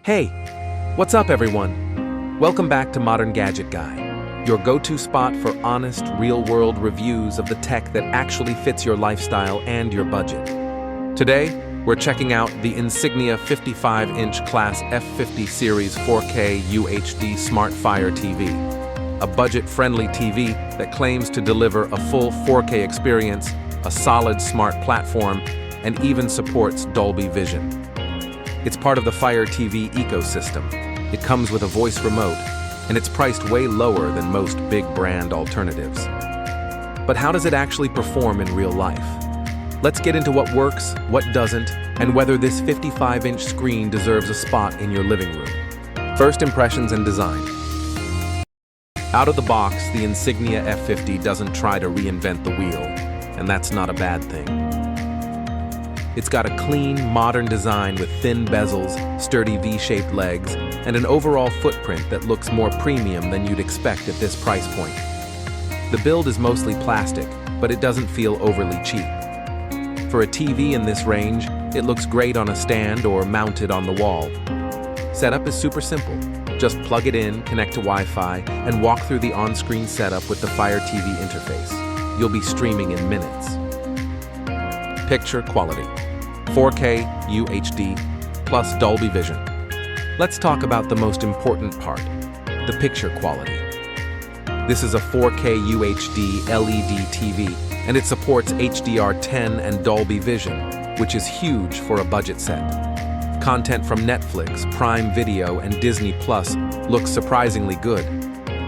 Hey, what's up everyone? Welcome back to Modern Gadget Guy, your go-to spot for honest, real-world reviews of the tech that actually fits your lifestyle and your budget. Today, we're checking out the Insignia 55-inch Class F50 Series 4K UHD Smart Fire TV, a budget-friendly TV that claims to deliver a full 4K experience, a solid smart platform, and even supports Dolby Vision. It's part of the Fire TV ecosystem. It comes with a voice remote, and it's priced way lower than most big brand alternatives. But how does it actually perform in real life? Let's get into what works, what doesn't, and whether this 55-inch screen deserves a spot in your living room. First impressions and design. Out of the box, the Insignia F50 doesn't try to reinvent the wheel, and that's not a bad thing. It's got a clean, modern design with thin bezels, sturdy V-shaped legs, and an overall footprint that looks more premium than you'd expect at this price point. The build is mostly plastic, but it doesn't feel overly cheap. For a TV in this range, it looks great on a stand or mounted on the wall. Setup is super simple. Just plug it in, connect to Wi-Fi, and walk through the on-screen setup with the Fire TV interface. You'll be streaming in minutes. Picture quality. 4K UHD plus Dolby Vision. Let's talk about the most important part, the picture quality. This is a 4K UHD LED TV, and it supports HDR10 and Dolby Vision, which is huge for a budget set. Content from Netflix, Prime Video, and Disney Plus looks surprisingly good.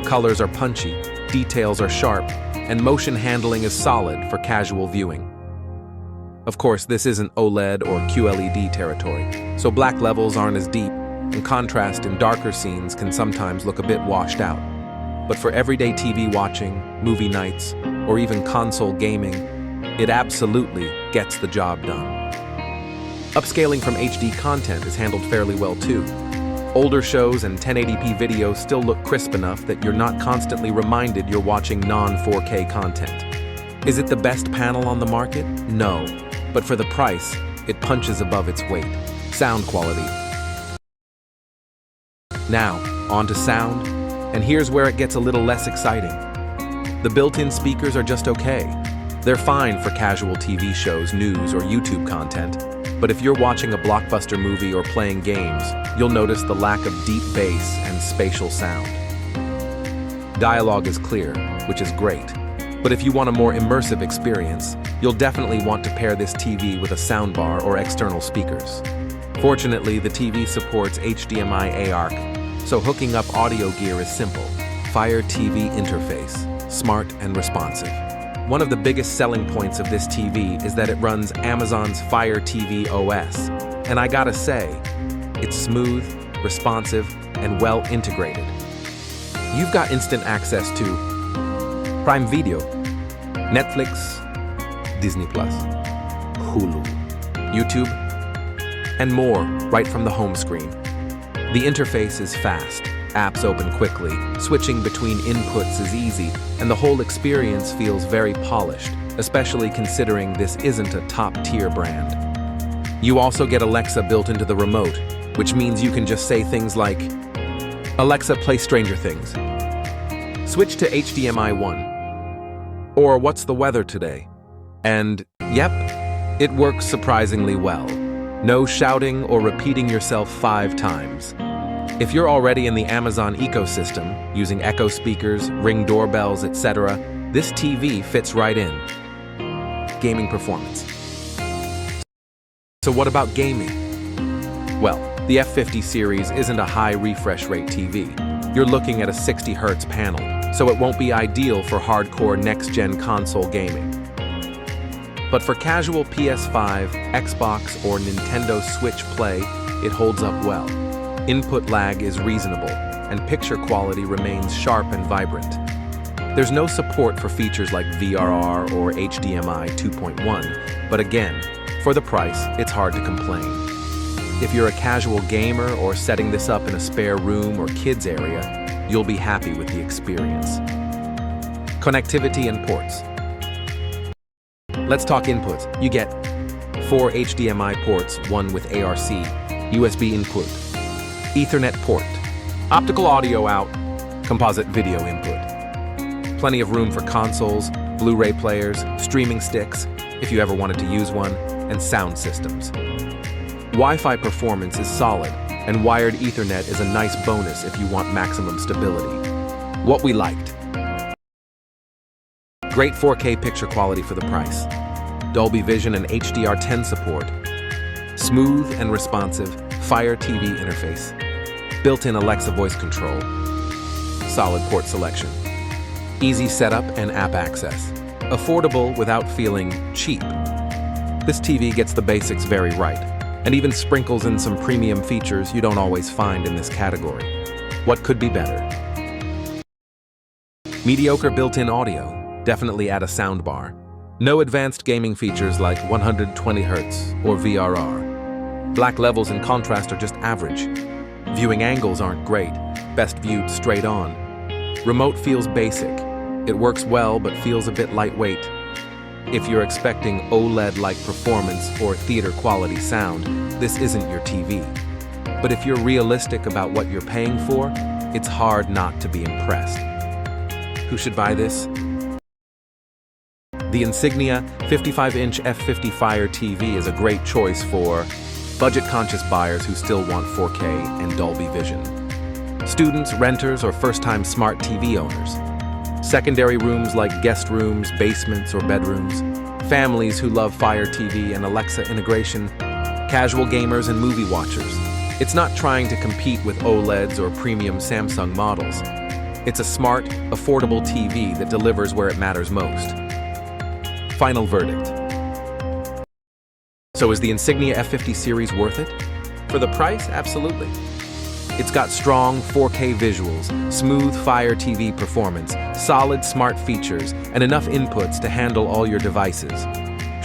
Colors are punchy, details are sharp, and motion handling is solid for casual viewing. Of course, this isn't OLED or QLED territory, so black levels aren't as deep, and contrast in darker scenes can sometimes look a bit washed out. But for everyday TV watching, movie nights, or even console gaming, it absolutely gets the job done. Upscaling from HD content is handled fairly well too. Older shows and 1080p videos still look crisp enough that you're not constantly reminded you're watching non-4K content. Is it the best panel on the market? No. But for the price, it punches above its weight. Sound quality. Now, on to sound, and here's where it gets a little less exciting. The built-in speakers are just okay. They're fine for casual TV shows, news, or YouTube content, but if you're watching a blockbuster movie or playing games, you'll notice the lack of deep bass and spatial sound. Dialogue is clear, which is great. But if you want a more immersive experience, you'll definitely want to pair this TV with a soundbar or external speakers. Fortunately, the TV supports HDMI ARC, so hooking up audio gear is simple. Fire TV interface, smart and responsive. One of the biggest selling points of this TV is that it runs Amazon's Fire TV OS, and I gotta say, it's smooth, responsive, and well integrated. You've got instant access to Prime Video, Netflix, Disney Plus, Hulu, YouTube, and more right from the home screen. The interface is fast, apps open quickly, switching between inputs is easy, and the whole experience feels very polished, especially considering this isn't a top-tier brand. You also get Alexa built into the remote, which means you can just say things like, "Alexa, play Stranger Things." Switch to HDMI 1. Or what's the weather today? And yep, it works surprisingly well. No shouting or repeating yourself 5 times. If you're already in the Amazon ecosystem, using Echo speakers, Ring doorbells, etc., this TV fits right in. Gaming performance. So what about gaming? Well, the F50 series isn't a high refresh rate TV. You're looking at a 60 Hz panel, so it won't be ideal for hardcore next-gen console gaming. But for casual PS5, Xbox, or Nintendo Switch play, it holds up well. Input lag is reasonable, and picture quality remains sharp and vibrant. There's no support for features like VRR or HDMI 2.1, but again, for the price, it's hard to complain. If you're a casual gamer or setting this up in a spare room or kids area, you'll be happy with the experience. Connectivity and ports. Let's talk inputs. You get 4 HDMI ports, one with ARC, USB input, Ethernet port, optical audio out, composite video input. Plenty of room for consoles, Blu-ray players, streaming sticks, if you ever wanted to use one, and sound systems. Wi-Fi performance is solid, and wired Ethernet is a nice bonus if you want maximum stability. What we liked. Great 4K picture quality for the price. Dolby Vision and HDR10 support. Smooth and responsive Fire TV interface. Built-in Alexa voice control. Solid port selection. Easy setup and app access. Affordable without feeling cheap. This TV gets the basics very right, and even sprinkles in some premium features you don't always find in this category. What could be better? Mediocre built-in audio, definitely add a soundbar. No advanced gaming features like 120 Hz or VRR. Black levels and contrast are just average. Viewing angles aren't great, best viewed straight on. Remote feels basic. It works well but feels a bit lightweight. If you're expecting OLED-like performance or theater-quality sound, this isn't your TV. But if you're realistic about what you're paying for, it's hard not to be impressed. Who should buy this? The Insignia 55-inch F50 Fire TV is a great choice for budget-conscious buyers who still want 4K and Dolby Vision. Students, renters, or first-time smart TV owners. Secondary rooms like guest rooms, basements, or bedrooms. Families who love Fire TV and Alexa integration. Casual gamers and movie watchers. It's not trying to compete with OLEDs or premium Samsung models. It's a smart, affordable TV that delivers where it matters most. Final verdict. So is the Insignia F50 Series worth it? For the price, absolutely. It's got strong 4K visuals, smooth Fire TV performance, solid smart features, and enough inputs to handle all your devices.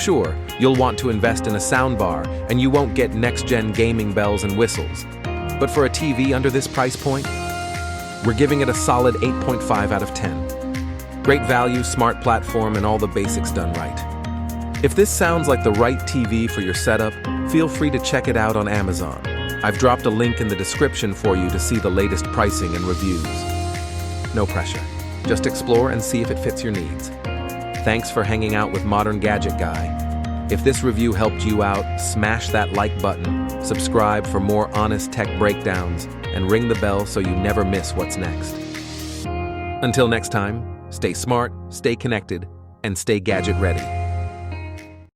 Sure, you'll want to invest in a soundbar, and you won't get next-gen gaming bells and whistles. But for a TV under this price point, we're giving it a solid 8.5 out of 10. Great value, smart platform, and all the basics done right. If this sounds like the right TV for your setup, feel free to check it out on Amazon. I've dropped a link in the description for you to see the latest pricing and reviews. No pressure. Just explore and see if it fits your needs. Thanks for hanging out with Modern Gadget Guy. If this review helped you out, smash that like button, subscribe for more honest tech breakdowns, and ring the bell so you never miss what's next. Until next time, stay smart, stay connected, and stay gadget ready.